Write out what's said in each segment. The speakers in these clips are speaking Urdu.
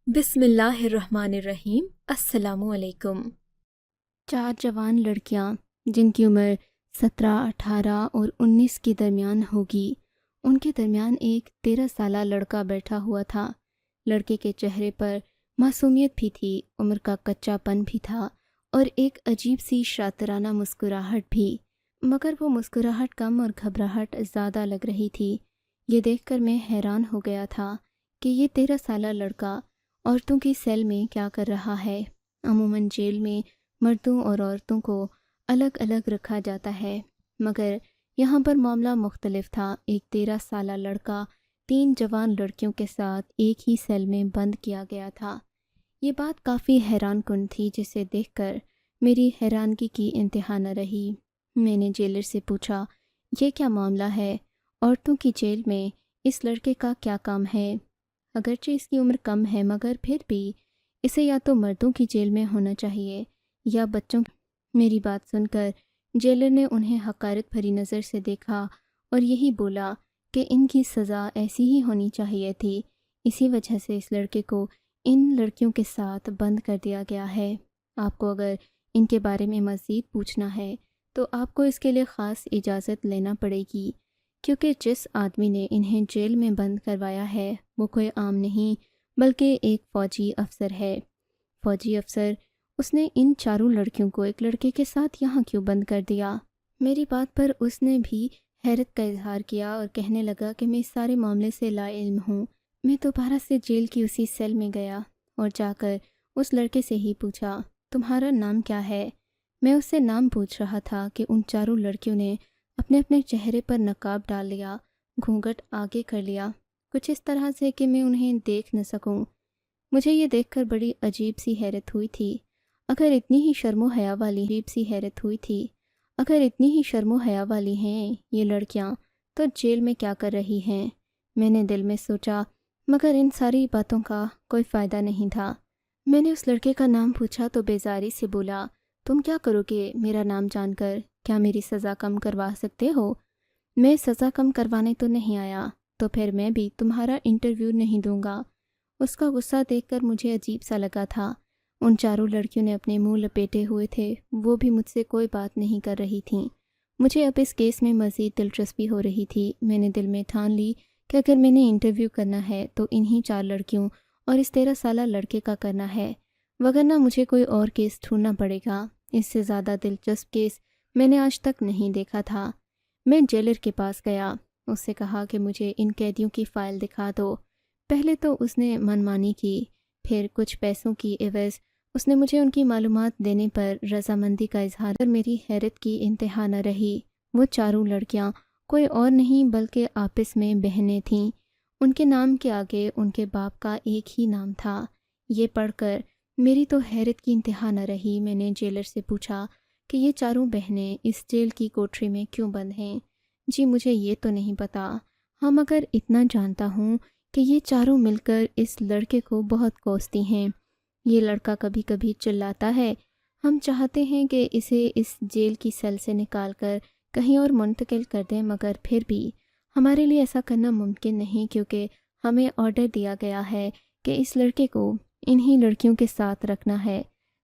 بسم اللہ الرحمن الرحیم۔ السلام علیکم۔ 4 جوان لڑکیاں جن کی عمر 17، 18 اور 19 کے درمیان ہوگی، ان کے درمیان ایک 13 سالہ لڑکا بیٹھا ہوا تھا۔ لڑکے کے چہرے پر معصومیت بھی تھی، عمر کا کچا پن بھی تھا اور ایک عجیب سی شاطرانہ مسکراہٹ بھی، مگر وہ مسکراہٹ کم اور گھبراہٹ زیادہ لگ رہی تھی۔ یہ دیکھ کر میں حیران ہو گیا تھا کہ یہ 13 سالہ لڑکا عورتوں کی سیل میں کیا کر رہا ہے۔ عموماً جیل میں مردوں اور عورتوں کو الگ الگ رکھا جاتا ہے، مگر یہاں پر معاملہ مختلف تھا۔ ایک 13 سالہ لڑکا 3 جوان لڑکیوں کے ساتھ ایک ہی سیل میں بند کیا گیا تھا۔ یہ بات کافی حیران کن تھی، جسے دیکھ کر میری حیرانگی کی انتہا نہ رہی۔ میں نے جیلر سے پوچھا، یہ کیا معاملہ ہے؟ عورتوں کی جیل میں اس لڑکے کا کیا کام ہے؟ اگرچہ اس کی عمر کم ہے، مگر پھر بھی اسے یا تو مردوں کی جیل میں ہونا چاہیے یا بچوں کی۔ میری بات سن کر جیلر نے انہیں حقارت بھری نظر سے دیکھا اور یہی بولا کہ ان کی سزا ایسی ہی ہونی چاہیے تھی، اسی وجہ سے اس لڑکے کو ان لڑکیوں کے ساتھ بند کر دیا گیا ہے۔ آپ کو اگر ان کے بارے میں مزید پوچھنا ہے تو آپ کو اس کے لیے خاص اجازت لینا پڑے گی، کیونکہ جس آدمی نے انہیں جیل میں بند کروایا ہے وہ کوئی عام نہیں بلکہ ایک فوجی افسر ہے۔ فوجی افسر، اس نے ان 4 لڑکیوں کو ایک لڑکے کے ساتھ یہاں کیوں بند کر دیا؟ میری بات پر اس نے بھی حیرت کا اظہار کیا اور کہنے لگا کہ میں اس سارے معاملے سے لا علم ہوں۔ میں دوبارہ سے جیل کی اسی سیل میں گیا اور جا کر اس لڑکے سے ہی پوچھا، تمہارا نام کیا ہے؟ میں اس سے نام پوچھ رہا تھا کہ ان 4 لڑکیوں نے اپنے اپنے چہرے پر نقاب ڈال لیا، گھونگھٹ آگے کر لیا، کچھ اس طرح سے کہ میں انہیں دیکھ نہ سکوں۔ مجھے یہ دیکھ کر بڑی عجیب سی حیرت ہوئی تھی۔ اگر اتنی ہی شرم و حیا والی ہیں یہ لڑکیاں، تو جیل میں کیا کر رہی ہیں؟ میں نے دل میں سوچا، مگر ان ساری باتوں کا کوئی فائدہ نہیں تھا۔ میں نے اس لڑکے کا نام پوچھا تو بیزاری سے بولا، تم کیا کرو گے میرا نام جان کر؟ کیا میری سزا کم کروا سکتے ہو؟ میں سزا کم کروانے تو نہیں آیا، تو پھر میں بھی تمہارا انٹرویو نہیں دوں گا۔ اس کا غصہ دیکھ کر مجھے عجیب سا لگا تھا۔ ان 4 لڑکیوں نے اپنے منہ لپیٹے ہوئے تھے، وہ بھی مجھ سے کوئی بات نہیں کر رہی تھیں۔ مجھے اب اس کیس میں مزید دلچسپی ہو رہی تھی۔ میں نے دل میں ٹھان لی کہ اگر میں نے انٹرویو کرنا ہے تو انہی 4 لڑکیوں اور اس 13 سالہ لڑکے کا کرنا ہے، وگرنہ مجھے کوئی اور کیس ڈھونڈنا پڑے گا۔ اس سے زیادہ دلچسپ کیس میں نے آج تک نہیں دیکھا تھا۔ میں جیلر کے پاس گیا، اس سے کہا کہ مجھے ان قیدیوں کی فائل دکھا دو۔ پہلے تو اس نے من مانی کی، پھر کچھ پیسوں کی عوض اس نے مجھے ان کی معلومات دینے پر رضامندی کا اظہار کر میری حیرت کی انتہا نہ رہی۔ وہ 4 لڑکیاں کوئی اور نہیں بلکہ آپس میں بہنیں تھیں۔ ان کے نام کے آگے ان کے باپ کا ایک ہی نام تھا۔ یہ پڑھ کر میری تو حیرت کی انتہا نہ رہی۔ میں نے جیلر سے پوچھا کہ یہ 4 بہنیں اس جیل کی کوٹری میں کیوں بند ہیں؟ جی مجھے یہ تو نہیں پتا، ہاں مگر اتنا جانتا ہوں کہ یہ 4 مل کر اس لڑکے کو بہت کوستی ہیں۔ یہ لڑکا کبھی کبھی چلاتا ہے، ہم چاہتے ہیں کہ اسے اس جیل کی سیل سے نکال کر کہیں اور منتقل کر دیں، مگر پھر بھی ہمارے لیے ایسا کرنا ممکن نہیں، کیونکہ ہمیں آرڈر دیا گیا ہے کہ اس لڑکے کو انہی لڑکیوں کے ساتھ رکھنا ہے۔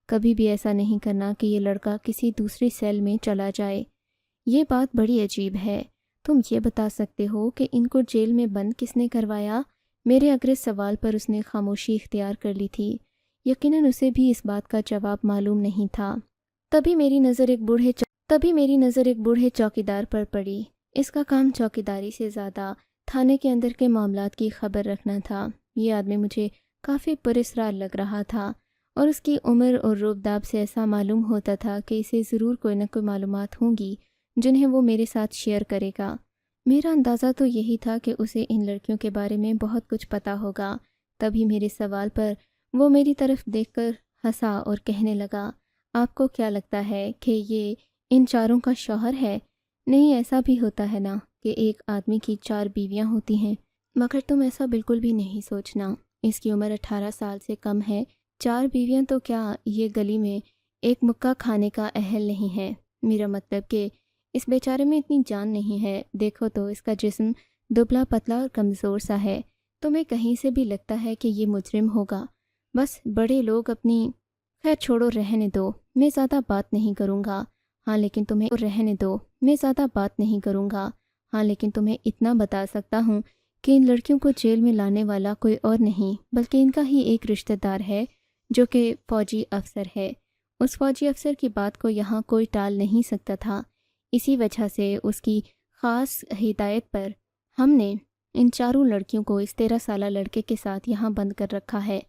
کبھی بھی ایسا نہیں کرنا کہ یہ لڑکا کسی دوسری سیل میں چلا جائے۔ یہ بات بڑی عجیب ہے۔ تم یہ بتا سکتے ہو کہ ان کو جیل میں بند کس نے کروایا؟ میرے اگلے سوال پر اس نے خاموشی اختیار کر لی تھی۔ یقیناً اسے بھی اس بات کا جواب معلوم نہیں تھا۔ تبھی میری نظر ایک بوڑھے چوکیدار پر پڑی۔ اس کا کام چوکیداری سے زیادہ تھانے کے اندر کے معاملات کی خبر رکھنا تھا۔ یہ آدمی مجھے کافی پراسرار لگ رہا تھا اور اس کی عمر اور روبداب سے ایسا معلوم ہوتا تھا کہ اسے ضرور کوئی نہ کوئی معلومات ہوں گی جنہیں وہ میرے ساتھ شیئر کرے گا۔ میرا اندازہ تو یہی تھا کہ اسے ان لڑکیوں کے بارے میں بہت کچھ پتہ ہوگا۔ تبھی میرے سوال پر وہ میری طرف دیکھ کر ہنسا اور کہنے لگا، آپ کو کیا لگتا ہے کہ یہ ان 4 کا شوہر ہے؟ نہیں، ایسا بھی ہوتا ہے نا کہ ایک آدمی کی 4 بیویاں ہوتی ہیں، مگر تم ایسا بالکل بھی نہیں سوچنا۔ اس کی عمر 18 سال سے کم ہے۔ 4 بیویاں تو کیا، یہ گلی میں ایک مکہ کھانے کا اہل نہیں ہے۔ میرا مطلب کہ اس بیچارے میں اتنی جان نہیں ہے۔ دیکھو تو اس کا جسم دبلا پتلا اور کمزور سا ہے۔ تمہیں کہیں سے بھی لگتا ہے کہ یہ مجرم ہوگا؟ بس بڑے لوگ اپنی خیر چھوڑو، رہنے دو، میں زیادہ بات نہیں کروں گا۔ ہاں لیکن تمہیں اتنا بتا سکتا ہوں کہ ان لڑکیوں کو جیل میں لانے والا کوئی اور نہیں بلکہ ان کا ہی ایک رشتہ دار ہے جو کہ فوجی افسر ہے۔ اس فوجی افسر کی بات کو یہاں کوئی ٹال نہیں سکتا تھا، اسی وجہ سے اس کی خاص ہدایت پر ہم نے ان چاروں لڑکیوں کو اس 13 سالہ لڑکے کے ساتھ یہاں بند کر رکھا ہے۔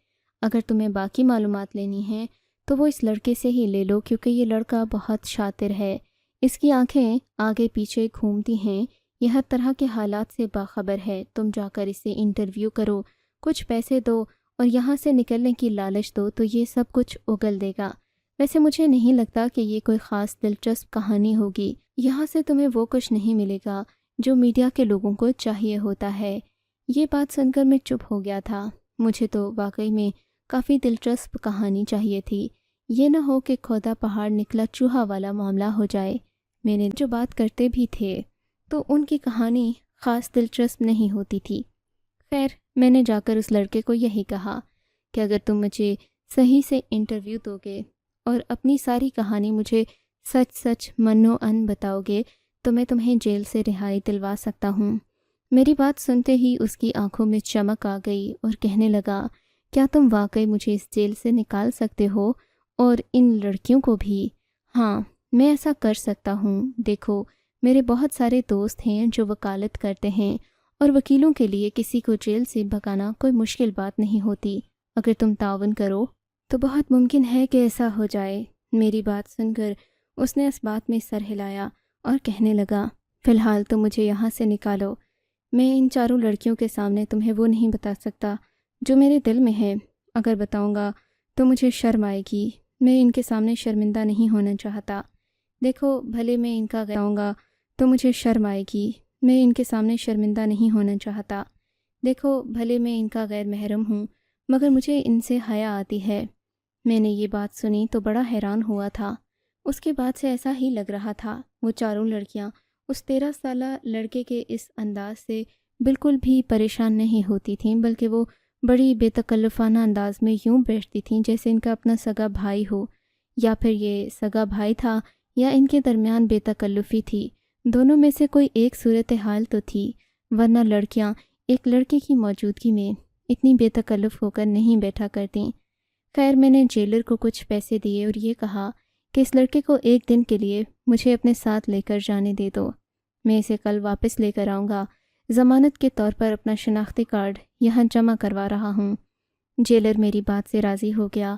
اگر تمہیں باقی معلومات لینی ہیں تو وہ اس لڑکے سے ہی لے لو، کیونکہ یہ لڑکا بہت شاطر ہے۔ اس کی آنکھیں آگے پیچھے گھومتی ہیں، یہ ہر طرح کے حالات سے باخبر ہے۔ تم جا کر اسے انٹرویو کرو، کچھ پیسے دو اور یہاں سے نکلنے کی لالچ دو تو یہ سب کچھ اگل دے گا۔ ویسے مجھے نہیں لگتا کہ یہ کوئی خاص دلچسپ کہانی ہوگی، یہاں سے تمہیں وہ کچھ نہیں ملے گا جو میڈیا کے لوگوں کو چاہیے ہوتا ہے۔ یہ بات سن کر میں چپ ہو گیا تھا۔ مجھے تو واقعی میں کافی دلچسپ کہانی چاہیے تھی، یہ نہ ہو کہ کھودا پہاڑ نکلا چوہا والا معاملہ ہو جائے۔ میں نے جو بات کرتے بھی تھے تو ان کی کہانی خاص دلچسپ نہیں ہوتی تھی۔ خیر، میں نے جا کر اس لڑکے کو یہی کہا کہ اگر تم مجھے صحیح سے انٹرویو دو گے اور اپنی ساری کہانی مجھے سچ سچ منو ان بتاؤ گے تو میں تمہیں جیل سے رہائی دلوا سکتا ہوں۔ میری بات سنتے ہی اس کی آنکھوں میں چمک آ گئی اور کہنے لگا، کیا تم واقعی مجھے اس جیل سے نکال سکتے ہو اور ان لڑکیوں کو بھی؟ ہاں، میں ایسا کر سکتا ہوں۔ دیکھو، میرے بہت سارے دوست ہیں جو وکالت کرتے ہیں اور وکیلوں کے لیے کسی کو جیل سے بھگانا کوئی مشکل بات نہیں ہوتی۔ اگر تم تعاون کرو تو بہت ممکن ہے کہ ایسا ہو جائے۔ میری بات سن کر اس نے اس بات میں سر ہلایا اور کہنے لگا، فی الحال تو مجھے یہاں سے نکالو۔ میں ان چاروں لڑکیوں کے سامنے تمہیں وہ نہیں بتا سکتا جو میرے دل میں ہے۔ اگر بتاؤں گا تو مجھے شرم آئے گی، میں ان کے سامنے شرمندہ نہیں ہونا چاہتا۔ دیکھو، بھلے میں ان کا گاؤں گا تو مجھے شرم آئے گی، میں ان کے سامنے شرمندہ نہیں ہونا چاہتا۔ دیکھو، بھلے میں ان کا غیر محرم ہوں مگر مجھے ان سے حیا آتی ہے۔ میں نے یہ بات سنی تو بڑا حیران ہوا تھا۔ اس کے بعد سے ایسا ہی لگ رہا تھا وہ چاروں لڑکیاں اس 13 سالہ لڑکے کے اس انداز سے بالکل بھی پریشان نہیں ہوتی تھیں، بلکہ وہ بڑی بے تکلفانہ انداز میں یوں بیٹھتی تھیں جیسے ان کا اپنا سگا بھائی ہو، یا پھر یہ سگا بھائی تھا یا ان کے درمیان بے تکلفی تھی۔ دونوں میں سے کوئی ایک صورتحال تو تھی، ورنہ لڑکیاں ایک لڑکے کی موجودگی میں اتنی بے تکلف ہو کر نہیں بیٹھا کرتیں۔ خیر، میں نے جیلر کو کچھ پیسے دیے اور یہ کہا کہ اس لڑکے کو ایک دن کے لیے مجھے اپنے ساتھ لے کر جانے دے دو، میں اسے کل واپس لے کر آؤں گا۔ ضمانت کے طور پر اپنا شناختی کارڈ یہاں جمع کروا رہا ہوں۔ جیلر میری بات سے راضی ہو گیا۔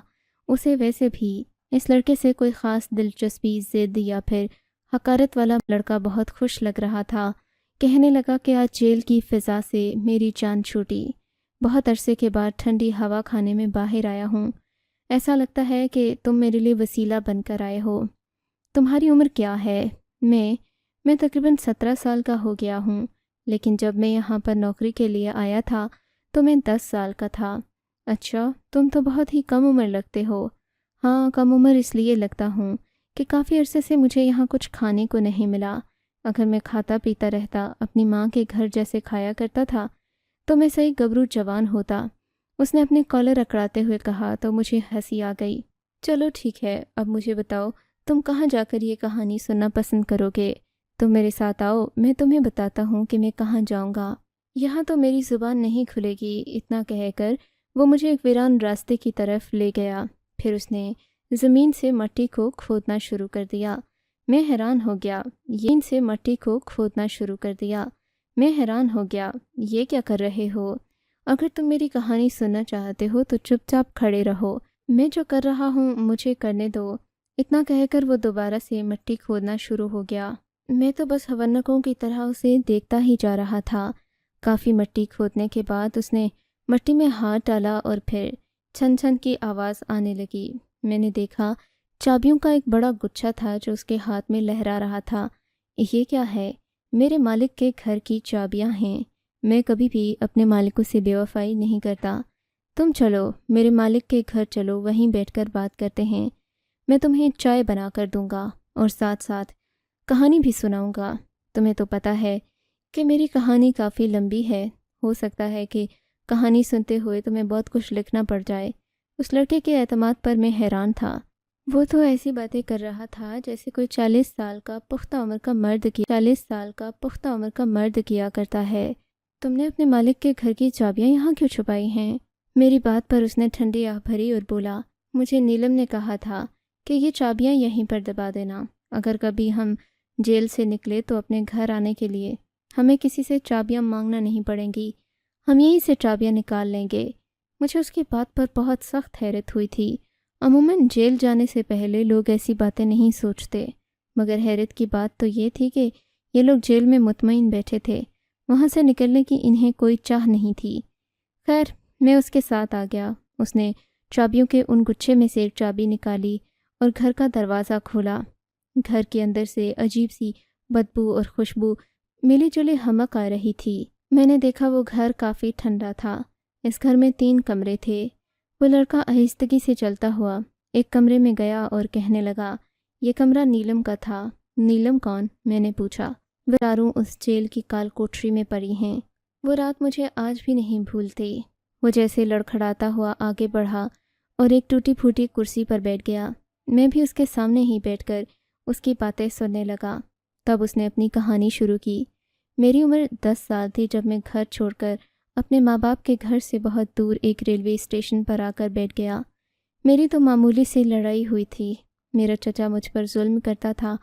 اسے ویسے بھی اس لڑکے سے کوئی خاص دلچسپی، ضد یا پھر حقارت والا لڑکا بہت خوش لگ رہا تھا۔ کہنے لگا کہ آج جیل کی فضا سے میری جان چھوٹی، بہت عرصے کے بعد ٹھنڈی ہوا کھانے میں باہر آیا ہوں۔ ایسا لگتا ہے کہ تم میرے لیے وسیلہ بن کر آئے ہو۔ تمہاری عمر کیا ہے؟ میں تقریباً 17 سال کا ہو گیا ہوں، لیکن جب میں یہاں پر نوکری کے لیے آیا تھا تو میں 10 سال کا تھا۔ اچھا، تم تو بہت ہی کم عمر لگتے ہو۔ ہاں، کم عمر اس لیے لگتا ہوں کہ کافی عرصے سے مجھے یہاں کچھ کھانے کو نہیں ملا۔ اگر میں کھاتا پیتا رہتا، اپنی ماں کے گھر جیسے کھایا کرتا تھا تو میں صحیح گبرو جوان ہوتا۔ اس نے اپنے کالر اکڑاتے ہوئے کہا تو مجھے ہنسی آ گئی۔ چلو ٹھیک ہے، اب مجھے بتاؤ تم کہاں جا کر یہ کہانی سننا پسند کرو گے؟ تم میرے ساتھ آؤ، میں تمہیں بتاتا ہوں کہ میں کہاں جاؤں گا۔ یہاں تو میری زبان نہیں کھلے گی۔ اتنا کہہ کر وہ مجھے ایک ویران راستے کی طرف لے گیا۔ پھر اس نے زمین سے مٹی کو کھودنا شروع کر دیا۔ میں حیران ہو گیا، یہ کیا کر رہے ہو؟ اگر تم میری کہانی سننا چاہتے ہو تو چپ چاپ کھڑے رہو، میں جو کر رہا ہوں مجھے کرنے دو۔ اتنا کہہ کر وہ دوبارہ سے مٹی کھودنا شروع ہو گیا۔ میں تو بس حونکوں کی طرح اسے دیکھتا ہی جا رہا تھا۔ کافی مٹی کھودنے کے بعد اس نے مٹی میں ہاتھ ڈالا اور پھر چھن چھن کی آواز آنے لگی۔ میں نے دیکھا چابیوں کا ایک بڑا گچھا تھا جو اس کے ہاتھ میں لہرا رہا تھا۔ یہ کیا ہے؟ میرے مالک کے گھر کی چابیاں ہیں۔ میں کبھی بھی اپنے مالکوں سے بے وفائی نہیں کرتا۔ تم چلو میرے مالک کے گھر چلو، وہیں بیٹھ کر بات کرتے ہیں۔ میں تمہیں چائے بنا کر دوں گا اور ساتھ ساتھ کہانی بھی سناؤں گا۔ تمہیں تو پتہ ہے کہ میری کہانی کافی لمبی ہے، ہو سکتا ہے کہ کہانی سنتے ہوئے تمہیں بہت کچھ لکھنا پڑ جائے۔ اس لڑکے کے اعتماد پر میں حیران تھا۔ وہ تو ایسی باتیں کر رہا تھا جیسے کوئی 40 سال کا پختہ عمر کا مرد کیا کرتا ہے۔ تم نے اپنے مالک کے گھر کی چابیاں یہاں کیوں چھپائی ہیں؟ میری بات پر اس نے ٹھنڈی آہ بھری اور بولا، مجھے نیلم نے کہا تھا کہ یہ چابیاں یہیں پر دبا دینا۔ اگر کبھی ہم جیل سے نکلے تو اپنے گھر آنے کے لیے ہمیں کسی سے چابیاں مانگنا نہیں پڑیں گی، ہم یہیں سے چابیاں نکال لیں گے۔ مجھے اس کی بات پر بہت سخت حیرت ہوئی تھی۔ عموماً جیل جانے سے پہلے لوگ ایسی باتیں نہیں سوچتے، مگر حیرت کی بات تو یہ تھی کہ یہ لوگ جیل میں مطمئن بیٹھے تھے، وہاں سے نکلنے کی انہیں کوئی چاہ نہیں تھی۔ خیر، میں اس کے ساتھ آ گیا۔ اس نے چابیوں کے ان گچھے میں سے ایک چابی نکالی اور گھر کا دروازہ کھولا۔ گھر کے اندر سے عجیب سی بدبو اور خوشبو ملی جلی ہمک آ رہی تھی۔ میں نے دیکھا وہ گھر کافی ٹھنڈا تھا۔ اس گھر میں 3 کمرے تھے۔ وہ لڑکا آہستگی سے چلتا ہوا ایک کمرے میں گیا اور کہنے لگا، یہ کمرہ نیلم کا تھا۔ نیلم کون؟ میں نے پوچھا۔ وہ چاروں اس جیل کی کال کوٹری میں پڑی ہیں۔ وہ رات مجھے آج بھی نہیں بھولتی۔ وہ جیسے لڑکھڑاتا ہوا آگے بڑھا اور ایک ٹوٹی پھوٹی کرسی پر بیٹھ گیا۔ میں بھی اس کے سامنے ہی بیٹھ کر اس کی باتیں سننے لگا۔ تب اس نے اپنی کہانی شروع کی۔ میری عمر 10 سال تھی جب میں گھر چھوڑ کر اپنے ماں باپ کے گھر سے بہت دور ایک ریلوے اسٹیشن پر آ کر بیٹھ گیا۔ میری تو معمولی سی لڑائی ہوئی تھی۔ میرا چچا مجھ پر ظلم کرتا تھا۔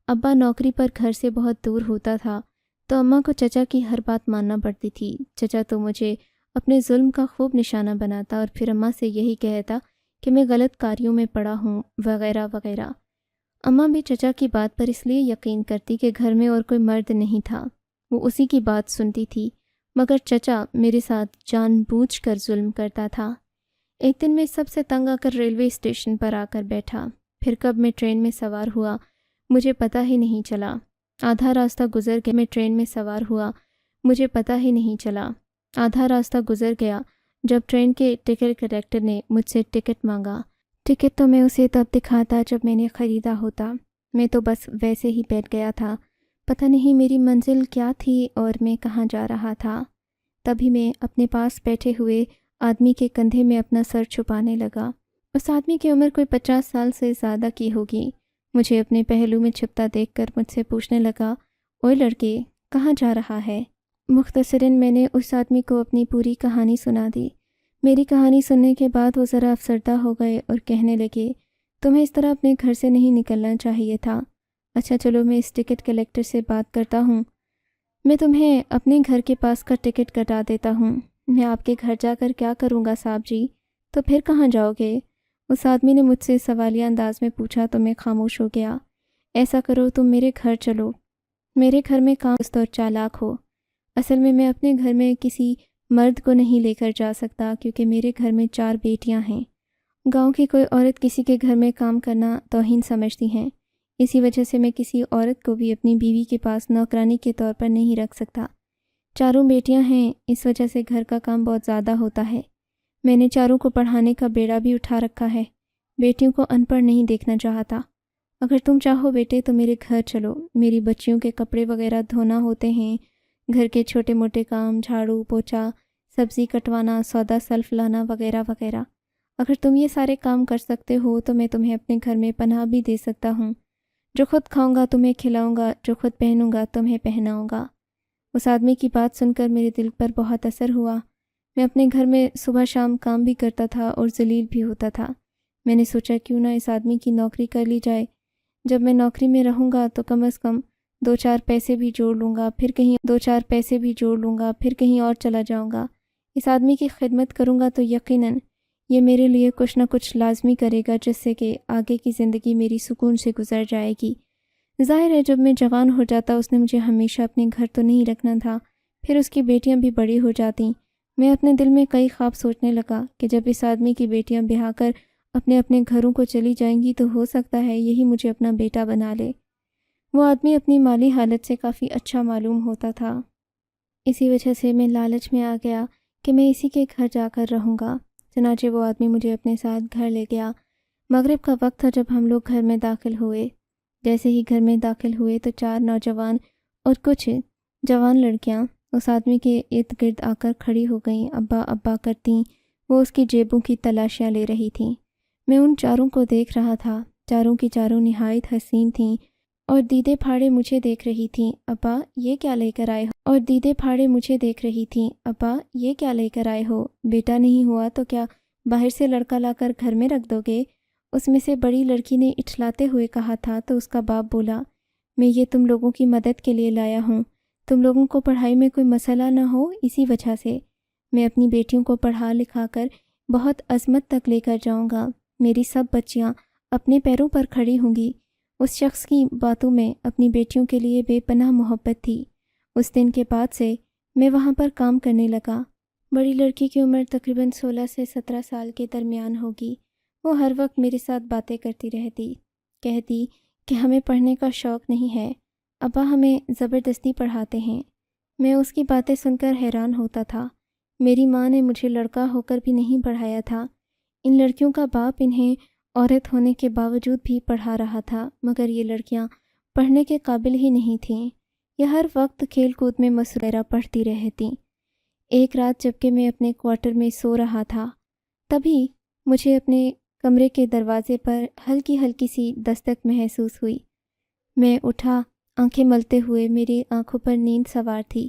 ابا نوکری پر گھر سے بہت دور ہوتا تھا تو اماں کو چچا کی ہر بات ماننا پڑتی تھی۔ چچا تو مجھے اپنے ظلم کا خوب نشانہ بناتا اور پھر اماں سے یہی کہتا کہ میں غلط کاریوں میں پڑا ہوں وغیرہ وغیرہ۔ اماں بھی چچا کی بات پر اس لیے یقین کرتی کہ گھر میں اور کوئی مرد نہیں تھا، وہ اسی کی بات سنتی تھی، مگر چچا میرے ساتھ جان بوجھ کر ظلم کرتا تھا۔ ایک دن میں سب سے تنگ آ کر ریلوے اسٹیشن پر آ کر بیٹھا۔ پھر کب میں ٹرین میں سوار ہوا مجھے پتہ ہی نہیں چلا۔ آدھا راستہ گزر کے میں ٹرین میں سوار ہوا مجھے پتہ ہی نہیں چلا۔ آدھا راستہ گزر گیا جب ٹرین کے ٹکٹ کلیکٹر نے مجھ سے ٹکٹ مانگا۔ ٹکٹ تو میں اسے تب دکھاتا جب میں نے خریدا ہوتا۔ میں تو بس ویسے ہی بیٹھ گیا تھا، پتہ نہیں میری منزل کیا تھی اور میں کہاں جا رہا تھا۔ تبھی میں اپنے پاس بیٹھے ہوئے آدمی کے کندھے میں اپنا سر چھپانے لگا۔ اس آدمی کی عمر کوئی 50 سال سے زیادہ کی ہوگی۔ مجھے اپنے پہلو میں چھپتا دیکھ کر مجھ سے پوچھنے لگا، اوئے لڑکے، کہاں جا رہا ہے؟ مختصراً میں نے اس آدمی کو اپنی پوری کہانی سنا دی۔ میری کہانی سننے کے بعد وہ ذرا افسردہ ہو گئے اور کہنے لگے، تمہیں اس طرح اپنے گھر سے نہیں نکلنا چاہیے تھا۔ اچھا چلو، میں اس ٹکٹ کلیکٹر سے بات کرتا ہوں، میں تمہیں اپنے گھر کے پاس کا ٹکٹ کٹا دیتا ہوں۔ میں آپ کے گھر جا کر کیا کروں گا صاحب جی؟ تو پھر کہاں جاؤ گے؟ اس آدمی نے مجھ سے سوالیہ انداز میں پوچھا تو میں خاموش ہو گیا۔ ایسا کرو تم میرے گھر چلو، میرے گھر میں کام دوست اور چالاک ہو۔ اصل میں اپنے گھر میں کسی مرد کو نہیں لے کر جا سکتا کیونکہ میرے گھر میں 4 بیٹیاں ہیں۔ گاؤں کی کوئی عورت کسی کے گھر میں کام کرنا توہین سمجھتی ہیں، اسی وجہ سے میں کسی عورت کو بھی اپنی بیوی کے پاس نوکرانی کے طور پر نہیں رکھ سکتا۔ 4 بیٹیاں ہیں، اس وجہ سے گھر کا کام بہت زیادہ ہوتا ہے۔ میں نے 4 کو پڑھانے کا بیڑا بھی اٹھا رکھا ہے، بیٹیوں کو ان پڑھ نہیں دیکھنا چاہتا۔ اگر تم چاہو بیٹے تو میرے گھر چلو، میری بچیوں کے کپڑے وغیرہ دھونا ہوتے ہیں، گھر کے چھوٹے موٹے کام، جھاڑو پوچھا، سبزی کٹوانا، سودا سلف لانا وغیرہ وغیرہ۔ اگر تم یہ سارے کام کر سکتے ہو تو میں تمہیں اپنے گھر میں پناہ بھی دے سکتا ہوں۔ جو خود کھاؤں گا تمہیں کھلاؤں گا، جو خود پہنوں گا تمہیں پہناؤں گا۔ اس آدمی کی بات سن کر میرے دل پر بہت اثر ہوا۔ میں اپنے گھر میں صبح شام کام بھی کرتا تھا اور ذلیل بھی ہوتا تھا۔ میں نے سوچا کیوں نہ اس آدمی کی نوکری کر لی جائے۔ جب میں نوکری میں رہوں گا تو کم از کم 2-4 پیسے بھی جوڑ لوں گا، پھر کہیں اور چلا جاؤں گا۔ اس آدمی کی خدمت کروں گا تو یقیناً یہ میرے لیے کچھ نہ کچھ لازمی کرے گا جس سے کہ آگے کی زندگی میری سکون سے گزر جائے گی۔ ظاہر ہے جب میں جوان ہو جاتا اس نے مجھے ہمیشہ اپنے گھر تو نہیں رکھنا تھا، پھر اس کی بیٹیاں بھی بڑی ہو جاتیں۔ میں اپنے دل میں کئی خواب سوچنے لگا کہ جب اس آدمی کی بیٹیاں بیاہ کر اپنے اپنے گھروں کو چلی جائیں گی تو ہو سکتا ہے یہی مجھے اپنا بیٹا بنا لے۔ وہ آدمی اپنی مالی حالت سے کافی اچھا معلوم ہوتا تھا، اسی وجہ سے میں لالچ میں آ گیا کہ میں اسی کے گھر جا کر رہوں گا۔ چنانچہ وہ آدمی مجھے اپنے ساتھ گھر لے گیا۔ مغرب کا وقت تھا جب ہم لوگ گھر میں داخل ہوئے۔ جیسے ہی گھر میں داخل ہوئے تو 4 نوجوان اور کچھ جوان لڑکیاں اس آدمی کے ارد گرد آ کر کھڑی ہو گئیں، ابا ابا کرتیں۔ وہ اس کی جیبوں کی تلاشیاں لے رہی تھیں۔ میں ان چاروں کو دیکھ رہا تھا، چاروں کی چاروں نہایت حسین تھیں اور دیدے پھاڑے مجھے دیکھ رہی تھیں۔ ابا یہ کیا لے کر آئے ہو؟ اور دیدے پھاڑے مجھے دیکھ رہی تھیں۔ ابا یہ کیا لے کر آئے ہو؟ بیٹا نہیں ہوا تو کیا باہر سے لڑکا لا کر گھر میں رکھ دو گے؟ اس میں سے بڑی لڑکی نے اٹھلاتے ہوئے کہا تھا تو اس کا باپ بولا، میں یہ تم لوگوں کی مدد کے لیے لایا ہوں، تم لوگوں کو پڑھائی میں کوئی مسئلہ نہ ہو، اسی وجہ سے میں اپنی بیٹیوں کو پڑھا لکھا کر بہت عظمت تک لے کر جاؤں گا۔ میری سب بچیاں اپنے پیروں پر کھڑی ہوں گی۔ اس شخص کی باتوں میں اپنی بیٹیوں کے لیے بے پناہ محبت تھی۔ اس دن کے بعد سے میں وہاں پر کام کرنے لگا۔ بڑی لڑکی کی عمر تقریباً 16 سے 17 سال کے درمیان ہوگی۔ وہ ہر وقت میرے ساتھ باتیں کرتی رہتی، کہتی کہ ہمیں پڑھنے کا شوق نہیں ہے، ابا ہمیں زبردستی پڑھاتے ہیں۔ میں اس کی باتیں سن کر حیران ہوتا تھا۔ میری ماں نے مجھے لڑکا ہو کر بھی نہیں پڑھایا تھا۔ ان لڑکیوں کا باپ انہیں عورت ہونے کے باوجود بھی پڑھا رہا تھا، مگر یہ لڑکیاں پڑھنے کے قابل ہی نہیں تھیں۔ یہ ہر وقت کھیل کود میں مصروف پڑھتی رہتیں۔ ایک رات جب کہ میں اپنے کوارٹر میں سو رہا تھا، تبھی مجھے اپنے کمرے کے دروازے پر ہلکی ہلکی سی دستک محسوس ہوئی۔ میں اٹھا، آنکھیں ملتے ہوئے، میری آنکھوں پر نیند سوار تھی۔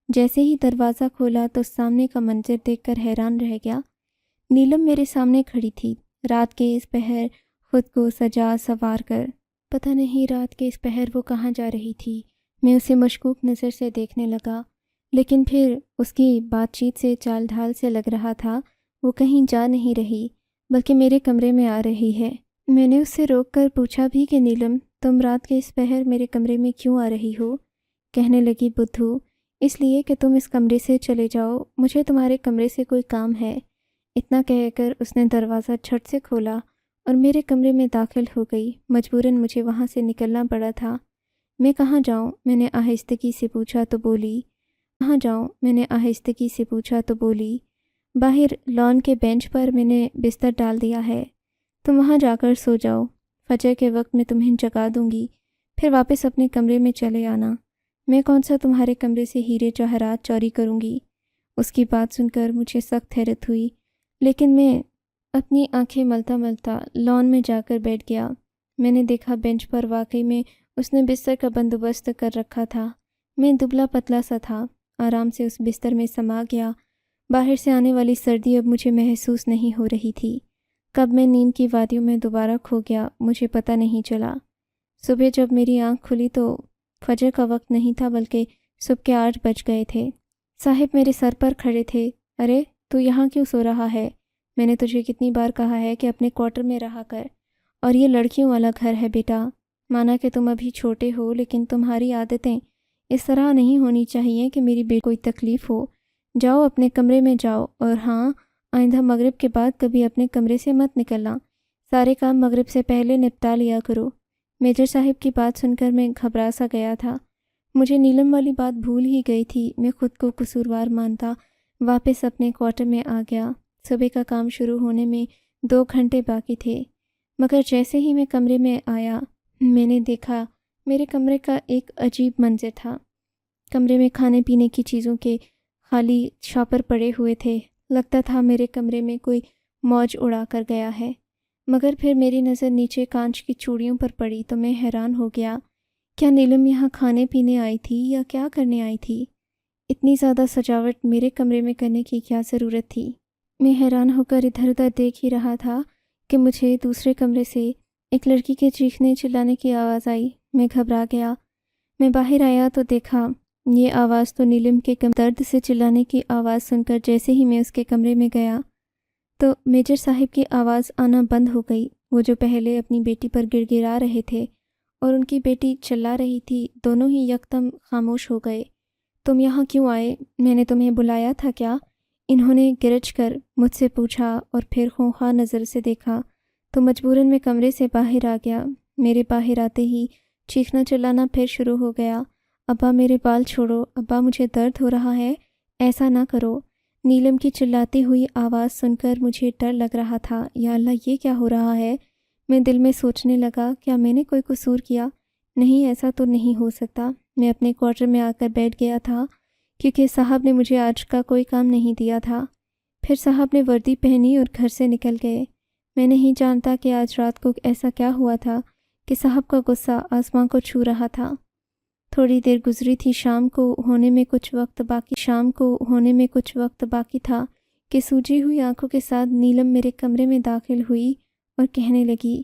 جیسے ہی دروازہ کھولا تو سامنے کا منظر دیکھ کر حیران رہ گیا۔ نیلم میرے سامنے کھڑی تھی، رات کے اس پہر خود کو سجا سنوار کر۔ پتہ نہیں رات کے اس پہر وہ کہاں جا رہی تھی۔ میں اسے مشکوک نظر سے دیکھنے لگا، لیکن پھر اس کی بات چیت سے، چال ڈھال سے لگ رہا تھا وہ کہیں جا نہیں رہی بلکہ میرے کمرے میں آ رہی ہے۔ میں نے اس سے روک کر پوچھا بھی کہ نیلم، تم رات کے اس پہر میرے کمرے میں کیوں آ رہی ہو؟ کہنے لگی، بدھو، اس لیے کہ تم اس کمرے سے چلے جاؤ، مجھے تمہارے کمرے سے کوئی کام ہے۔ اتنا کہہ کر اس نے دروازہ جھٹ سے کھولا اور میرے کمرے میں داخل ہو گئی۔ مجبوراً مجھے وہاں سے نکلنا پڑا تھا۔ میں کہاں جاؤں؟ میں نے آہستگی سے پوچھا تو بولی۔ کہاں جاؤں؟ میں نے آہستگی سے پوچھا تو بولی، باہر لان کے بینچ پر میں نے بستر ڈال دیا ہے، تم وہاں جا کر سو جاؤ، فجر کے وقت میں تمہیں جگا دوں گی، پھر واپس اپنے کمرے میں چلے آنا۔ میں کون سا تمہارے کمرے سے ہیرے جواہرات چوری کروں گی؟ اس کی بات سن کر مجھے سخت حیرت ہوئی، لیکن میں اپنی آنکھیں ملتا ملتا لان میں جا کر بیٹھ گیا۔ میں نے دیکھا بینچ پر واقعی میں اس نے بستر کا بندوبست کر رکھا تھا۔ میں دبلا پتلا سا تھا، آرام سے اس بستر میں سما گیا۔ باہر سے آنے والی سردی اب مجھے محسوس نہیں ہو رہی تھی۔ کب میں نیند کی وادیوں میں دوبارہ کھو گیا مجھے پتہ نہیں چلا۔ صبح جب میری آنکھ کھلی تو فجر کا وقت نہیں تھا بلکہ صبح کے 8 بج گئے تھے۔ صاحب میرے سر پر کھڑے تھے۔ ارے تو یہاں کیوں سو رہا ہے؟ میں نے تجھے کتنی بار کہا ہے کہ اپنے کوارٹر میں رہا کر، اور یہ لڑکیوں والا گھر ہے بیٹا۔ مانا کہ تم ابھی چھوٹے ہو، لیکن تمہاری عادتیں اس طرح نہیں ہونی چاہیے کہ میری بیٹی کوئی تکلیف ہو۔ جاؤ اپنے کمرے میں جاؤ، اور ہاں، آئندہ مغرب کے بعد کبھی اپنے کمرے سے مت نکلنا۔ سارے کام مغرب سے پہلے نپٹا لیا کرو۔ میجر صاحب کی بات سن کر میں گھبرا سا گیا تھا۔ مجھے نیلم والی بات بھول ہی گئی تھی۔ میں خود کو قصوروار مانتا واپس اپنے کوارٹر میں آ گیا۔ صبح کا کام شروع ہونے میں 2 گھنٹے باقی تھے، مگر جیسے ہی میں کمرے میں آیا میں نے دیکھا میرے کمرے کا ایک عجیب منظر تھا۔ کمرے میں کھانے پینے کی چیزوں کے خالی شاپر پڑے ہوئے تھے۔ لگتا تھا میرے کمرے میں کوئی موج اڑا کر گیا ہے۔ مگر پھر میری نظر نیچے کانچ کی چوڑیوں پر پڑی تو میں حیران ہو گیا، کیا نیلم یہاں کھانے پینے آئی تھی یا کیا کرنے آئی تھی؟ اتنی زیادہ سجاوٹ میرے کمرے میں کرنے کی کیا ضرورت تھی؟ میں حیران ہو کر ادھر ادھر دیکھ ہی رہا تھا کہ مجھے دوسرے کمرے سے ایک لڑکی کے چیخنے چلانے کی آواز آئی۔ میں گھبرا گیا۔ میں باہر آیا تو دیکھا یہ آواز تو نیلم کے درد سے چلانے کی آواز سن کر جیسے ہی میں اس کے کمرے میں گیا تو میجر صاحب کی آواز آنا بند ہو گئی۔ وہ جو پہلے اپنی بیٹی پر گڑ گڑا رہے تھے اور ان کی بیٹی چلا رہی تھی، دونوں ہی یکدم خاموش ہو گئے۔ تم یہاں کیوں آئے؟ میں نے تمہیں بلایا تھا کیا؟ انہوں نے گرج کر مجھ سے پوچھا اور پھر خونخوار نظر سے دیکھا تو مجبوراً میں کمرے سے باہر آ گیا۔ میرے باہر آتے ہی چیخنا چلانا پھر شروع ہو گیا۔ ابا میرے بال چھوڑو، ابا مجھے درد ہو رہا ہے، ایسا نہ کرو۔ نیلم کی چلاتی ہوئی آواز سن کر مجھے ڈر لگ رہا تھا۔ یا اللہ، یہ کیا ہو رہا ہے؟ میں دل میں سوچنے لگا، کیا میں نے کوئی قصور کیا؟ نہیں، ایسا تو نہیں ہو سکتا۔ میں اپنے کوارٹر میں آ کر بیٹھ گیا تھا کیونکہ صاحب نے مجھے آج کا کوئی کام نہیں دیا تھا۔ پھر صاحب نے وردی پہنی اور گھر سے نکل گئے۔ میں نہیں جانتا کہ آج رات کو ایسا کیا ہوا تھا کہ صاحب کا غصہ آسمان کو چھو رہا تھا۔ تھوڑی دیر گزری تھی، شام کو ہونے میں کچھ وقت باقی تھا کہ سوجی ہوئی آنکھوں کے ساتھ نیلم میرے کمرے میں داخل ہوئی اور کہنے لگی،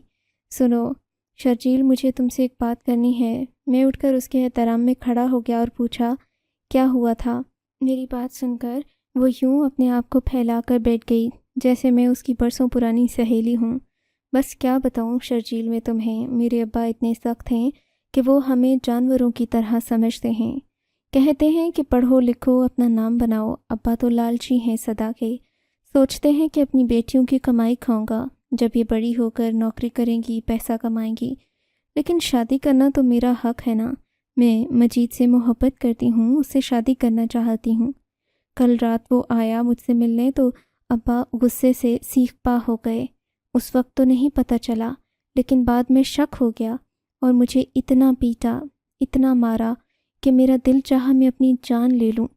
سنو شرجیل، مجھے تم سے ایک بات کرنی ہے۔ میں اٹھ کر اس کے احترام میں کھڑا ہو گیا اور پوچھا، کیا ہوا تھا؟ میری بات سن کر وہ یوں اپنے آپ کو پھیلا کر بیٹھ گئی جیسے میں اس کی برسوں پرانی سہیلی ہوں۔ بس کیا بتاؤں شرجیل میں تمہیں، میرے ابا اتنے سخت ہیں کہ وہ ہمیں جانوروں کی طرح سمجھتے ہیں۔ کہتے ہیں کہ پڑھو لکھو، اپنا نام بناؤ۔ ابا تو لالچی ہیں سدا کے، سوچتے ہیں کہ اپنی بیٹیوں کی کمائی کھاؤں گا، جب یہ بڑی ہو کر نوکری کریں گی، پیسہ کمائیں گی۔ لیکن شادی کرنا تو میرا حق ہے نا، میں مجید سے محبت کرتی ہوں، اس سے شادی کرنا چاہتی ہوں۔ کل رات وہ آیا مجھ سے ملنے تو ابا غصے سے سیخ پا ہو گئے۔ اس وقت تو نہیں پتہ چلا، لیکن بعد میں شک ہو گیا اور مجھے اتنا پیٹا، اتنا مارا کہ میرا دل چاہا میں اپنی جان لے لوں۔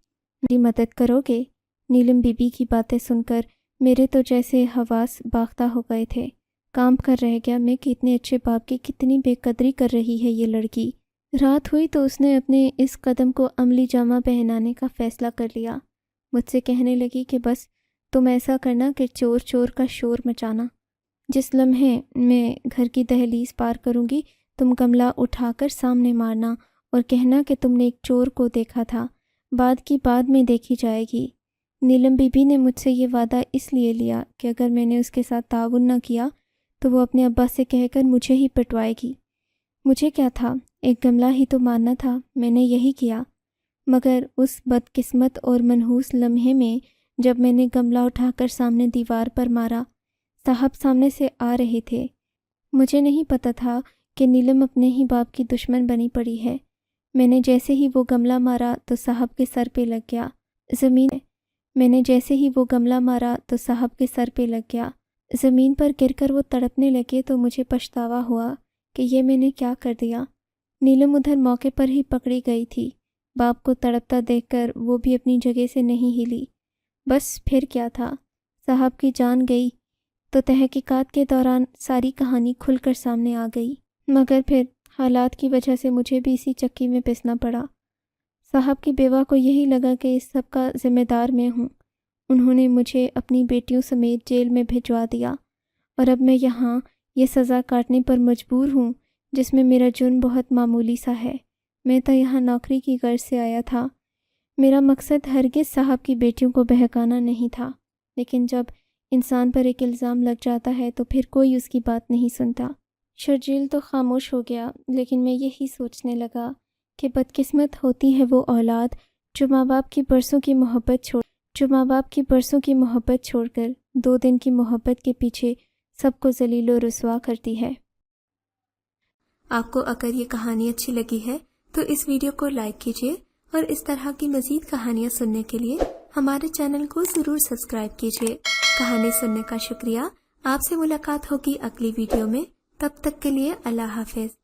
میری مدد کرو گے؟ نیلم بی بی کی باتیں سن کر میرے تو جیسے حواس باختہ ہو گئے تھے۔ کام کر رہ گیا میں کہ اتنے اچھے باپ کی کتنی بے قدری کر رہی ہے یہ لڑکی۔ رات ہوئی تو اس نے اپنے اس قدم کو عملی جامہ پہنانے کا فیصلہ کر لیا۔ مجھ سے کہنے لگی کہ بس تم ایسا کرنا کہ چور چور کا شور مچانا۔ جس لمحے میں گھر کی دہلیز پار کروں گی، تم گملہ اٹھا کر سامنے مارنا اور کہنا کہ تم نے ایک چور کو دیکھا تھا، بعد کی بعد میں دیکھی جائے گی۔ نیلم بی بی نے مجھ سے یہ وعدہ اس لیے لیا کہ اگر میں نے اس کے ساتھ تعاون نہ کیا تو وہ اپنے ابا سے کہہ کر مجھے ہی پٹوائے گی۔ مجھے کیا تھا، ایک گملہ ہی تو مارنا تھا، میں نے یہی کیا۔ مگر اس بدقسمت اور منحوس لمحے میں جب میں نے گملہ اٹھا کر سامنے دیوار پر مارا، صاحب سامنے سے آ رہے تھے۔ مجھے نہیں پتہ تھا کہ نیلم اپنے ہی باپ کی دشمن بنی پڑی ہے۔ میں نے جیسے ہی وہ گملہ مارا تو صاحب کے سر پہ لگ گیا زمین پر گر کر وہ تڑپنے لگے تو مجھے پچھتاوا ہوا کہ یہ میں نے کیا کر دیا۔ نیلم ادھر موقع پر ہی پکڑی گئی تھی۔ باپ کو تڑپتا دیکھ کر وہ بھی اپنی جگہ سے نہیں ہلی۔ بس پھر کیا تھا، صاحب کی جان گئی تو تحقیقات کے دوران ساری کہانی کھل کر سامنے آ گئی، مگر پھر حالات کی وجہ سے مجھے بھی اسی چکی میں پسنا پڑا۔ صاحب کی بیوہ کو یہی لگا کہ اس سب کا ذمہ دار میں ہوں۔ انہوں نے مجھے اپنی بیٹیوں سمیت جیل میں بھجوا دیا اور اب میں یہاں یہ سزا کاٹنے پر مجبور ہوں جس میں میرا جرم بہت معمولی سا ہے۔ میں تو یہاں نوکری کی غرض سے آیا تھا۔ میرا مقصد ہرگز صاحب کی بیٹیوں کو بہکانا نہیں تھا، لیکن جب انسان پر ایک الزام لگ جاتا ہے تو پھر کوئی اس کی بات نہیں سنتا۔ شرجیل تو خاموش ہو گیا، لیکن میں یہی سوچنے لگا کہ بدقسمت ہوتی ہے وہ اولاد جو ماں باپ کی برسوں کی محبت چھوڑ کر 2 دن کی محبت کے پیچھے سب کو ذلیل و رسوا کرتی ہے۔ آپ کو اگر یہ کہانی اچھی لگی ہے تو اس ویڈیو کو لائک کیجیے اور اس طرح کی مزید کہانیاں سننے کے لیے ہمارے چینل کو ضرور سبسکرائب کیجیے۔ کہانی سننے کا شکریہ۔ آپ سے ملاقات ہوگی اگلی ویڈیو میں، تب تک کے لیے اللہ حافظ۔